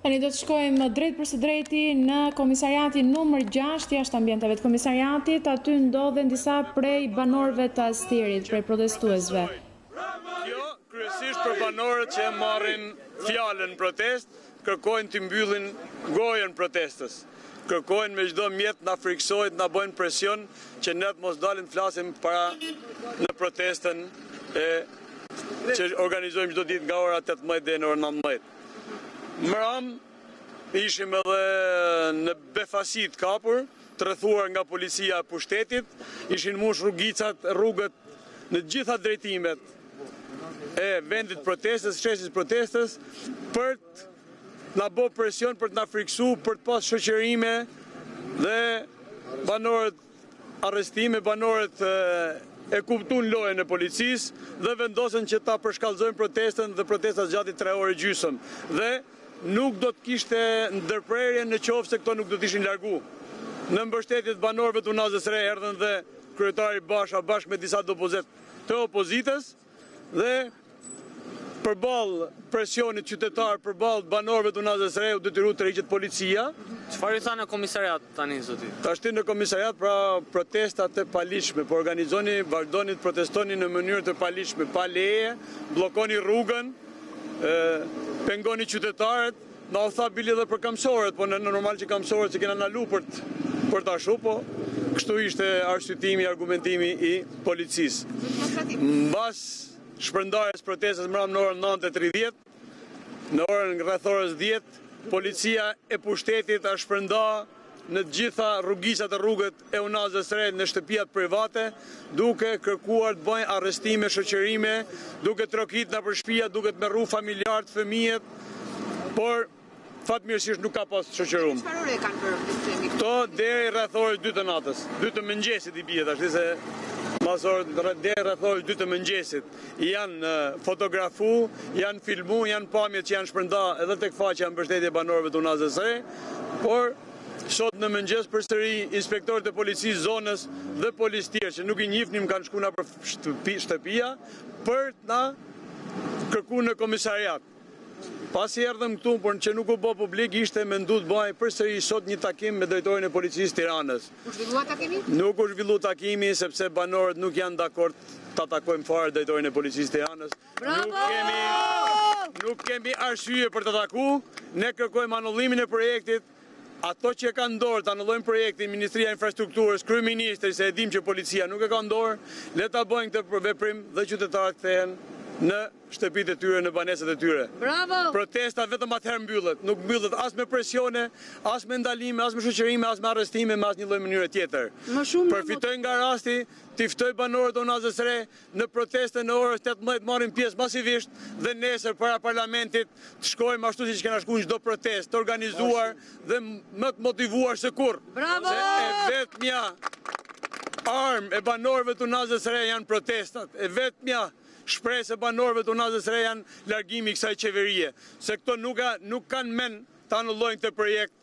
Tani do të shkojmë drejt për së drejti në Komisariatin numër 6 jashtë ambienteve të Komisariatit, aty ndodhen disa prej banorëve të Astirit, prej protestuesve. Jo, kryesisht për banorët që marrin fjalën protest, kërkojnë të mbyllin gojën protestës. Kërkojnë me çdo mjet na friksojnë, na bëjnë presion që ne të mos dalim flasim para në protestën që organizojmë çdo ditë nga ora 18 deri në orën 19. Mram ishim edhe në befasit kapur, të rrethuar nga policia e pushtetit, ishin mush rrugët në gjitha drejtimet e vendit protestës, shesis protestës, për të na bë presion, për të na friksu, për të pas shoqërime dhe banorët arrestime, banorët e kuptun lojën e policisë dhe vendosën që ta përshkallëzojnë protestën dhe protesta zgjati 3 orë gjysmë. Dhe nuk do të kishte ndërprerje në qoftë se këto nuk do të ishin largu. Në mbështetje të banorëve të Unazës re erdhën dhe kryetari Basha bashkë me disa depozit të opozitës dhe përballë presionit qytetar, përballë banorëve të Unazës re u detyru të rriqet policia. Çfarë i tha në komisariat tani zoti? Tashti në komisariat pra protestat e paligjshme, po vazhdoni të protestoni në mënyrë të paligjshme, pa leje, bllokoni rrugën, pengoni qytetarët, na u tha bili edhe për kamësorët, po në normal që kamësorët që kena nalu për ta shu, po kështu ishte arsyetimi, argumentimi i policisë. Mbas shpërndarjes protestës mram në orën 9:30, në orën rreth orës 10, policia e pushtetit a shpërnda në gjitha rrugisat e rrugët e Unazës re në shtëpiat private, duke kërkuar të bëjnë arrestime, shoqërime, duke trokit në për shtëpia, duke të merru familjarët, fëmijët, por fatmirësisht nuk ka pas shoqërum. Çfarë ore kanë bërë këtë? Këto deri rreth orës 2 të natës, 2 të mëngjesit i bie tash, se deri rreth orës 2 të mëngjesit janë fotografu, janë filmu, janë pamjet që janë shpërnda edhe tek faqja mbështetje banorëve të Unazës re, por sot në mëngjes përsëri inspektorët e policisë zonës dhe policë tjerë që nuk i njihnim kanë shkuar për shtëpia për të na kërkuar në komisariat. Pasi erdhëm këtu, por që nuk u bë publik, ishte mendu të bëj përsëri sot një takim me drejtorin e policisë Tiranës. U zhvillua takimi? Nuk u zhvillu takimi sepse banorët nuk janë dakord ta takojmë fare drejtorin e policisë Tiranës. Nuk kemi arsye për të takuar, ne kërkojmë anullimin e projektit. Ato që kanë dorë të anullojnë projektin Ministria e Infrastrukturës, kryeministri, se e dim që policia nuk e ka dorë, le ta bëjnë këtë veprim dhe qytetarët kthehen në shtëpitë e tyre, në banesat e tyre. Bravo! Protesta vetëm atëherë mbyllet, nuk mbyllet as me presione, as me ndalime, as me shoqërime, as me arrestime, me asnjë lloj mënyre tjetër. Përfitoj nga rasti, t'i ftoj banorët e Unazës re në proteste në orës 18 marrin pjesë masivisht dhe nesër para parlamentit të shkojmë ashtu siç kena shkuar në çdo protestë, të organizuar dhe më të motivuar se kurrë. Bravo! Se e vetmja armë e banorëve të Unazës re janë protestat, e vetmja shpresë e banorëve të Unazës re janë largimi i kësaj qeverie, se këto nuk kanë mend të anullojnë këtë projekt,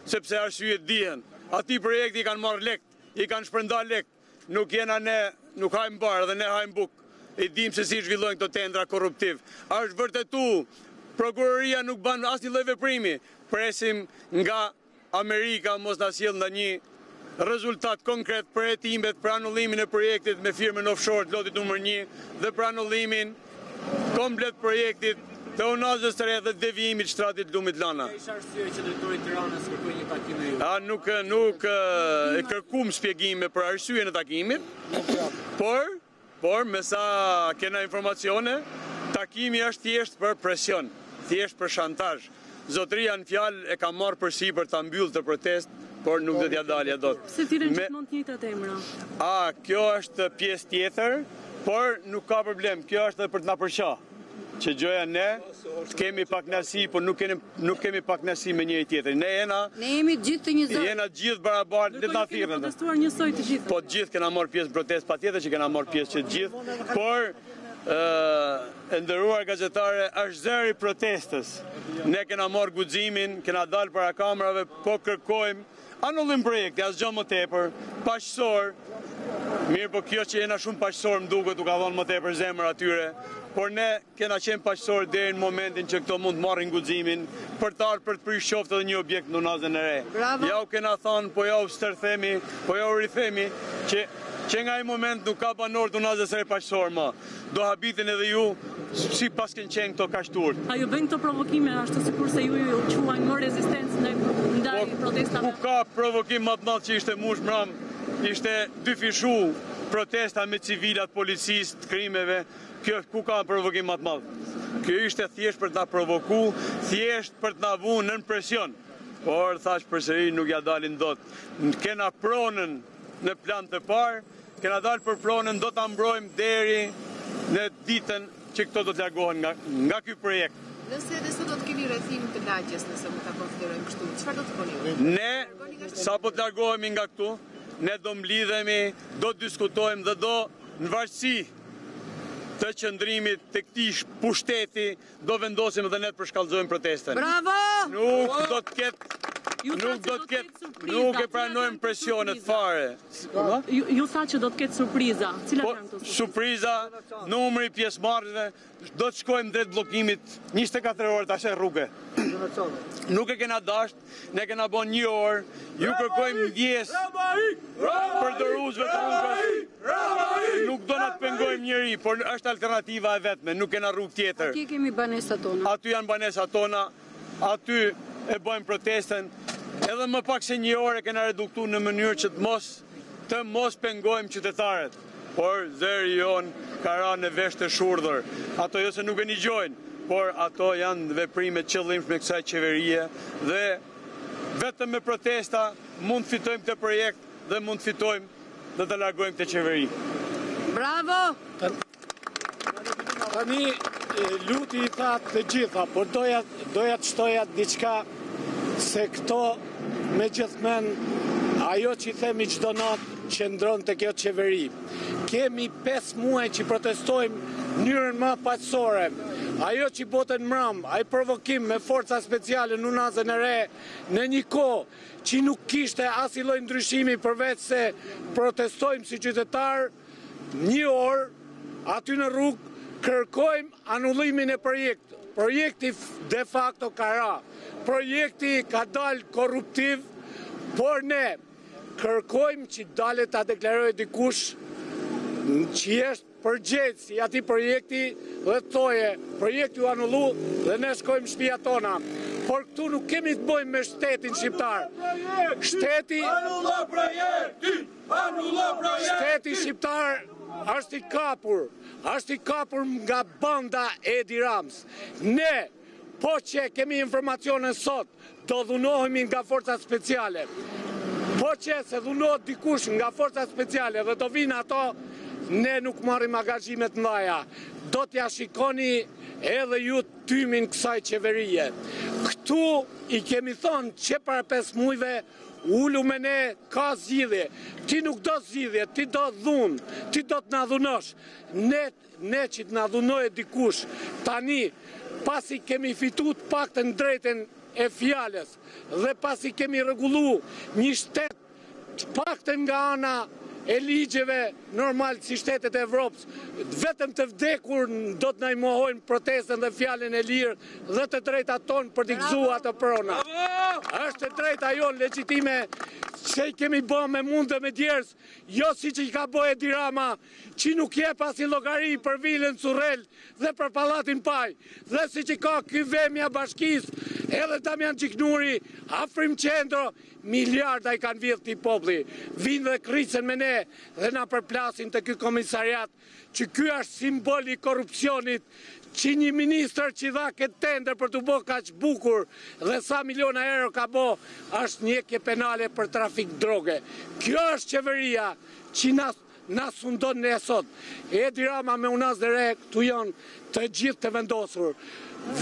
sepse arsyet dihen. Ati projekti i kanë marrë lek, i kanë shpërndar lek, nuk jena ne, nuk hajmë barë dhe ne hajmë bukë, i dim se si zhvillojnë këto tendra korruptiv. Është vërtetu, prokuroria nuk ban asnjë lloj veprimi, presim nga Amerika mos na sjell ndonjë rezultat konkret për hetimet, për anullimin e projektit me firmën offshore të lotit numër 1 dhe për anullimin komplet projektit të Unazës re dhe devijimit shtratit Lumit Lana. Ishte arsye që drejtori i Tiranës kërkoi një takim me ju. Nuk e kërkuam shpjegime për arsyeën e takimit, por me sa kena informacione, takimi është thjesht për presion, thjesht për shantazh. Zotëria në fjalë e ka marrë përsipër ta mbyllë të protestë, por nuk do t'ja dalja dot. Se thirrën gjithmonë të njëjtat emra. Kjo është pjesë tjetër, por nuk ka problem. Kjo është edhe për të na përqa. Që gjoja ne kemi pak nasi, por nuk kemi pak nasi me njëri tjetrin. Ne jemi gjithë të një zot. Jena gjithë barabartë, le ta thirrën. Protestuar njësoj të gjithë. Po të gjithë kena marrë pjesë në protestë, patjetër që kena marrë pjesë që të gjithë, por e nderuar gazetare, është zëri i protestës. Ne kena marrë guximin, kena dalë para kamerave, po kërkojmë anullim projekti, asgjë më tepër, paqësor, Mirë, po kjo që jena shumë paqësor më duket u ka dhënë më tepër zemër atyre, por ne kena qenë paqësor deri në momentin që këto mund të marrin guximin për të ardhur për të prish qoftë edhe një objekt në Unazën e re. Bravo. Ja u kena thënë, po ja u stërthemi, po ja u rithemi që nga ai moment nuk ka banor të Unazës së re paqësor më. Do habitin edhe ju si pas kënë qenë këto kashtur. A ju bëjnë këto provokime ashtu sikur se ju quajnë më rezistencë ndaj protestave? Ku ka provokim më të madh që ishte mush mram, ishte dyfishu protesta me civilat, policisë, të krimeve, kjo ku ka provokim më të madh? Kjo ishte thjesht për të na provoku, thjesht për të na vënë në presion. Por thash përsëri nuk ja dalin dot. Kena pronën në plan të parë, kena dalë për pronën, do ta mbrojmë deri në ditën që këto do të largohen nga ky projekt. Nëse edhe sot do të keni rrethim të lagjes, nëse mund ta konsiderojmë kështu, çfarë do të bëni? Ne sapo të largohemi nga këtu, ne do mblidhemi, do diskutojmë dhe do në varësi të qëndrimit të këtij pushteti do vendosim edhe ne të përshkallëzojmë protestën. Bravo! Nuk do të ketë nuk e pranojmë presionet fare. Ju tha që do të ketë surpriza. Cilat janë këto surpriza? Surpriza, numri pjesëmarrësve, do të shkojmë drejt bllokimit 24 orë tash rrugë. Nuk e kena dasht, ne kena bën 1 orë, ju kërkojmë ndjes për dorëzve të rrugës. Nuk do na të pengojmë njëri, por është alternativa e vetme, nuk kena rrugë tjetër. Aty kemi banesat tona. Aty janë banesat tona, aty e bëjmë protestën, edhe më pak se 1 orë kena reduktu në mënyrë që të mos pengojmë qytetarët. Por zëri jon ka rënë në vesh të shurdhër. Ato jo se nuk e ngjojnë, por ato janë veprime qëllimshme kësaj qeverie dhe vetëm me protesta mund të fitojmë këtë projekt dhe mund të fitojmë dhe të largojmë këtë qeveri. Bravo! Tani luti i tha të gjitha, por doja të shtoja diçka se këto me gjithmen ajo që i themi çdo natë qëndron të kjo qeveri. Kemi 5 muaj që protestojmë mënyrën më paqësore. Ajo që botën mram, ai provokim me forca speciale në Unazën e re, në një kohë që nuk kishte as i lloj ndryshimi përveç se protestojmë si qytetarë, 1 orë aty në rrugë kërkojmë anullimin e projektit. Projekti de facto ka ra. Projekti ka dalë korruptiv, por ne kërkojmë që dalet ta deklarojë dikush që është përgjegjës i atij projekti dhe thoje projekti u anullu dhe ne shkojmë shtëpia tona. Por këtu nuk kemi të bëjmë me shtetin shqiptar. Shteti shqiptar është i kapur nga banda e Edi Rams. Ne, po që kemi informacione sot, do dhunohemi nga forca speciale. Po që se dhunohet dikush nga forca speciale dhe do vinë ato, ne nuk marrim angazhime të mëdha. Do t'ja shikoni edhe ju tymin kësaj qeverie. Këtu i kemi thonë që para 5 muajve ullu me ne ka zgjidhje. Ti nuk do zgjidhje, ti do dhunë, ti do të na dhunosh. Ne që të na dhunoje dikush, tani pasi kemi fitu të paktën drejtën e fjalës dhe pasi kemi rregullu një shtet të paktën nga ana e ligjeve normal si shtetet e Evropës, vetëm të vdekur do të na i mohojnë protestën dhe fjalën e lirë dhe të drejtat tonë për t'i gëzuar ato prona. Është e drejta jonë legjitime që i kemi bë me mund dhe me djerës, jo si që i ka bëhe Edi Rama, që nuk je pas i llogari për vilën Currel dhe për pallatin Paj, dhe si që ka ky vemja bashkis, edhe Damian Gjiknuri, Afrim Qendro, miliarda i kanë vjedh këtij populli. Vinë dhe kricen me ne dhe na përplasin të ky komisariat, që ky është simbol i korrupsionit, që një ministër që dha këtë tender për të bërë kaq bukur dhe sa miliona euro ka bë, është njekje penale për trafik droge. Kjo është qeveria që na sundon ne sot. Edi Rama me Unazën e re, këtu janë të gjithë të vendosur.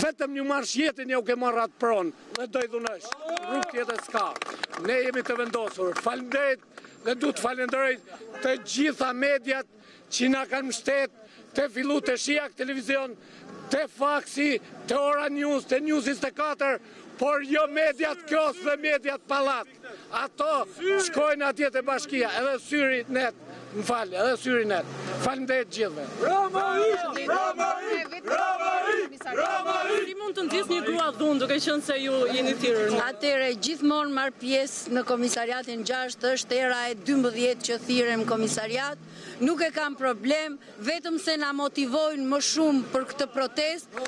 Vetëm një marsh jetën ja u ke marrë atë pronë dhe do i dhunësh. Rrugë tjetër s'ka. Ne jemi të vendosur. Faleminderit dhe du të falenderoj të gjitha mediat që na kanë mbështet, të fillu të Shijak Televizion, të Faksi, të Ora News, të News 24, por jo mediat Kos dhe mediat Pallat. Ato shkojnë atje te bashkia, edhe syri net më falë, edhe syrinet. Faleminderit gjithëve. Si mund të ndjes një grua dhunë duke qenë se ju jeni thirrur? Atëherë gjithmonë marr pjesë në Komisariatin 6, është era e 12 që thirrem komisariat. Nuk e kam problem, vetëm se na motivojnë më shumë për këtë protestë.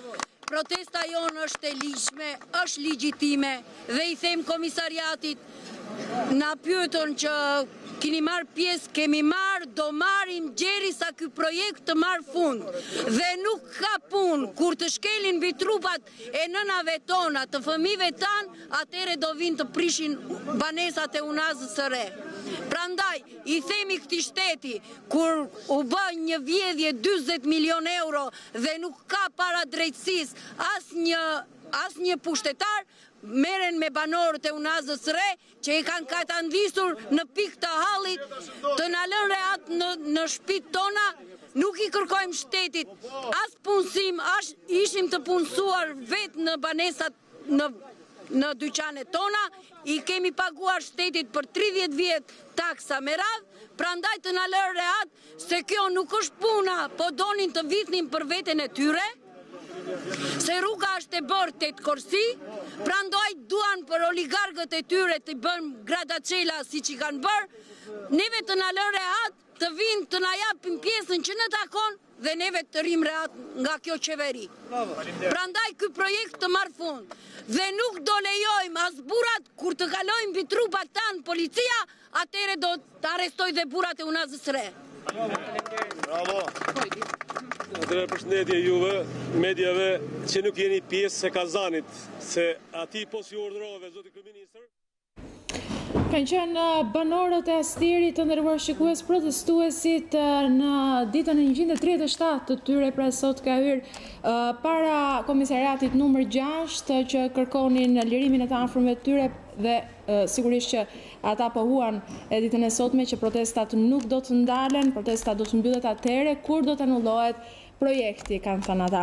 Protesta jonë është e ligjshme, është legjitime dhe i them komisariatit, na pyetën që keni marrë pjesë, kemi marrë, do marrim derisa ky projekt të marrë fund. Dhe nuk ka punë, kur të shkelin mbi trupat e nënave tona, të fëmijëve tanë, atëherë do vinë të prishin banesat e Unazës së re. Prandaj, i themi këtij shteti, kur u bë një vjedhje 40 milion euro dhe nuk ka para drejtësisë asnjë pushtetar, merren me banorët e Unazës së re që i kanë katandisur në pikë të hallit, të na lënë rehat në shtëpitë tona. Nuk i kërkojmë shtetit as punësim, as ishim të punësuar vetë në banesat në dyqanet tona, i kemi paguar shtetit për 30 vjet taksa me radhë, prandaj të na lënë rehat se kjo nuk është puna, po donin të vitnin për veten e tyre. Se rruga është e bërë 8 korsi, prandaj duan për oligarkët e tyre të bën gradacela si që kanë bërë, neve të na lënë rehat, të vinë të na japin pjesën që në takon dhe neve të rrim rehat nga kjo qeveri. Prandaj ky projekt të marrë fund dhe nuk do lejojmë as burrat kur të kalojnë mbi trupat tanë policia, atëherë do të arrestoj dhe burrat e Unazës së re. Bravo. Atëherë përshëndetje juve, mediave që nuk jeni pjesë e kazanit, se ati po si urdhërove zoti kryeministër. Kanë qenë banorët e Astirit të nderuar shikues protestuesit në ditën e 137 të tyre, pra sot ka hyrë para Komisariatit numër 6 që kërkonin lirimin e të afërmëve të tyre dhe sigurisht që ata pohuan e ditën e sotme që protestat nuk do të ndalen, protesta do të mbyllet atëherë kur do të anullohet projekti, kanë thënë ata.